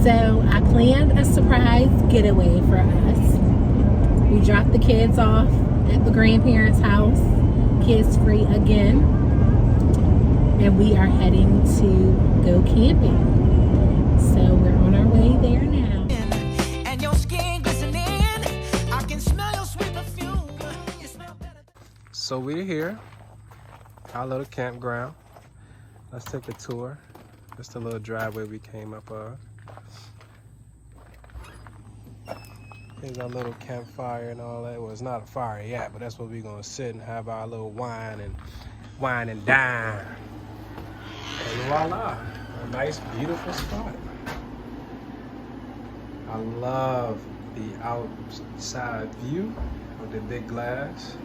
So I planned a surprise getaway for us. We dropped the kids off at the grandparents' house, kids free again, and we are heading to go camping. So we're on our way there now. And your skin glistening, I can smell your sweet perfume. You smell better. So we're here, our little campground. Let's take a tour. Just a little driveway we came up on. Here's our little campfire and all that. Well, it's not a fire yet, but that's where we're gonna sit and have our little wine and dine. And voila, a nice, beautiful spot. I love the outside view of the big glass.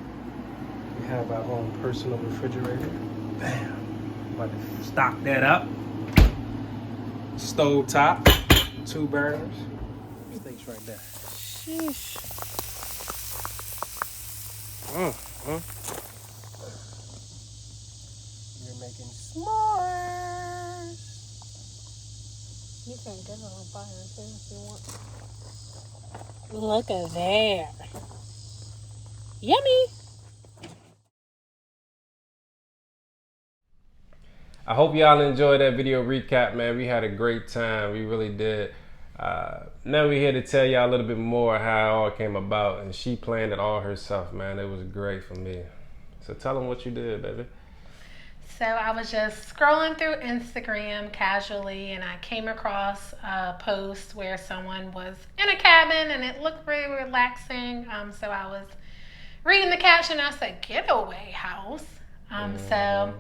We have our own personal refrigerator. Bam. About to stock that up. Stove top, 2 burners. Steaks right there. Sheesh. You're making s'mores. You can get it on fire too if you want. Look at that. Yummy. I hope y'all enjoyed that video recap, man. We had a great time. We really did. Now we're here to tell y'all a little bit more how it all came about. And she planned it all herself, man. It was great for me. So tell them what you did, baby. So I was just scrolling through Instagram casually, and I came across a post where someone was in a cabin and it looked really relaxing. So I was reading the caption and I said, Getaway house. So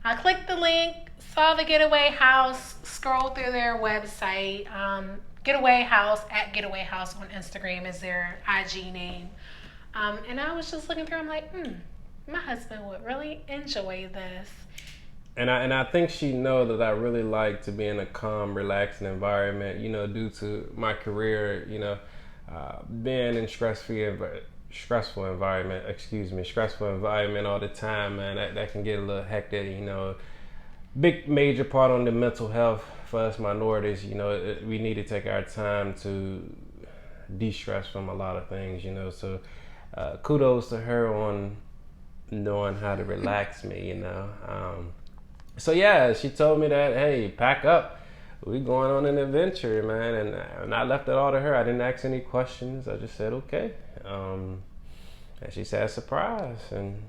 I clicked the link, saw the Getaway house, scrolled through their website. Getaway house at Getaway house on Instagram is their IG name. And I was just looking through, I'm like, my husband would really enjoy this. And I think she know that I really like to be in a calm, relaxing environment, you know, due to my career, you know, being in stressful environment all the time, man. That can get a little hectic, you know. Big major part on the mental health for us minorities, you know, we need to take our time to de-stress from a lot of things, you know. So kudos to her on knowing how to relax me, you know. So yeah, she told me that, hey, pack up. We going on an adventure, man. And I left it all to her. I didn't ask any questions. I just said, okay. And she said, surprise. And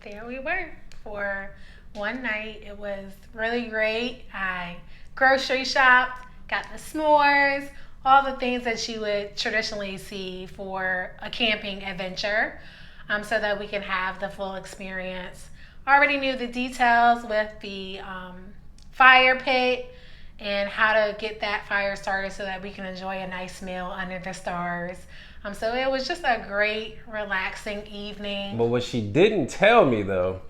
there we were for one night. It was really great. I grocery shopped, got the s'mores, all the things that you would traditionally see for a camping adventure, so that we can have the full experience. Already knew the details with the fire pit and how to get that fire started so that we can enjoy a nice meal under the stars. So it was just a great, relaxing evening. But what she didn't tell me, though,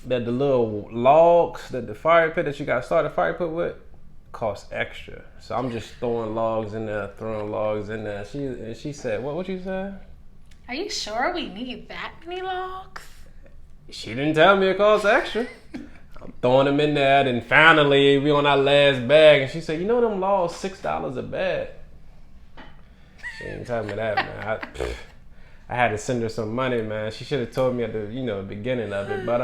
that the little logs that the fire pit that you got started fire pit with cost extra. So I'm just throwing logs in there. She said, what you said? Are you sure we need that many logs? She didn't tell me it cost extra. I'm throwing them in there, and finally we on our last bag, and she said, you know them logs $6 a bag. She didn't tell me that, man. I had to send her some money, man. She should have told me at the beginning of it. But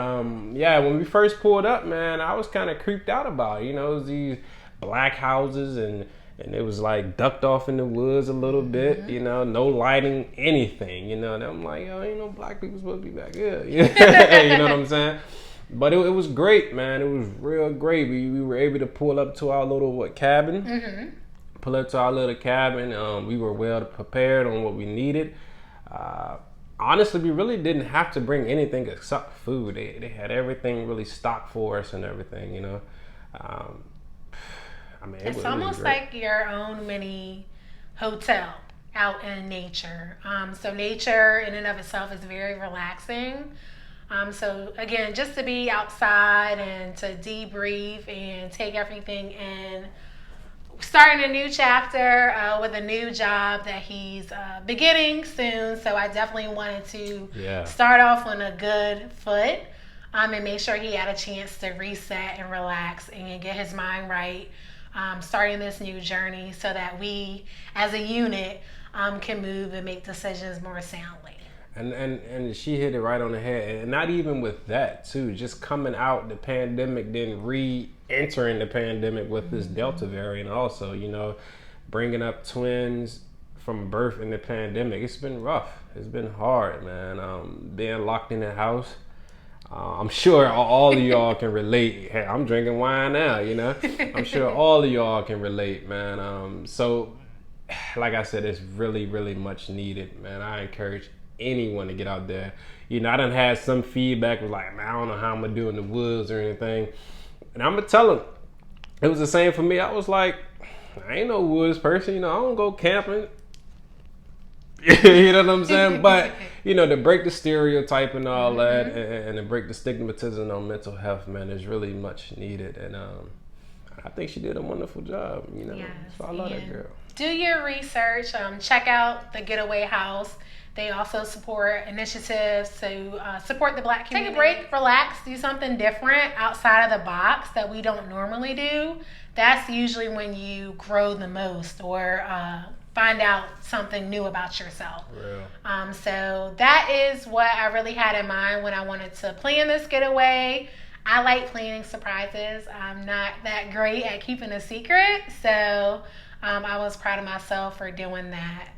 yeah, when we first pulled up, man, I was kind of creeped out about it. You know, it was these black houses and it was like ducked off in the woods a little bit, you know, no lighting, anything, you know. And I'm like, yo, ain't no black people supposed to be back here. You know what I'm saying? But it was great, man. It was real great. We were able to pull up to our little cabin. Pull up to our little cabin. We were well prepared on what we needed. Honestly, we really didn't have to bring anything except food. They had everything really stocked for us and everything, you know. I mean, it's almost like your own mini hotel out in nature. So nature in and of itself is very relaxing. So again, just to be outside and to debrief and take everything in. Starting a new chapter with a new job that he's beginning soon. So I definitely wanted to start off on a good foot and make sure he had a chance to reset and relax and get his mind right starting this new journey so that we as a unit can move and make decisions more soundly. And she hit it right on the head. And not even with that too, just coming out the pandemic, then re-entering the pandemic with this Delta variant also, you know, bringing up twins from birth in the pandemic. It's been rough. It's been hard, man. Being locked in the house. I'm sure all of y'all can relate. Hey, I'm drinking wine now, you know. I'm sure all of y'all can relate, man. So, like I said, it's really, really much needed, man. I encourage anyone to get out there. You know, I done had some feedback was like, man, I don't know how I'm gonna do in the woods or anything. And I'm gonna tell them, it was the same for me. I was like, I ain't no woods person, you know, I don't go camping. You know what I'm saying? But, you know, to break the stereotype and all that, and to break the stigmatism on mental health, man, is really much needed. And I think she did a wonderful job, you know. Yes, So I love that girl. Do your research. Check out the Getaway House. They also support initiatives to support the Black community. Take a break, relax, do something different outside of the box that we don't normally do. That's usually when you grow the most, or find out something new about yourself. Real. So that is what I really had in mind when I wanted to plan this getaway. I like planning surprises. I'm not that great at keeping a secret, so I was proud of myself for doing that.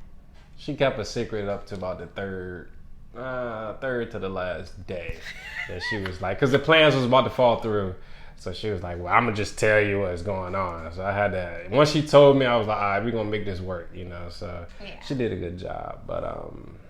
She kept a secret up to about the third to the last day. That she was like, because the plans was about to fall through. So she was like, well, I'm going to just tell you what's going on. So I had to, once she told me, I was like, all right, we're going to make this work, you know. So Yeah. she did a good job. But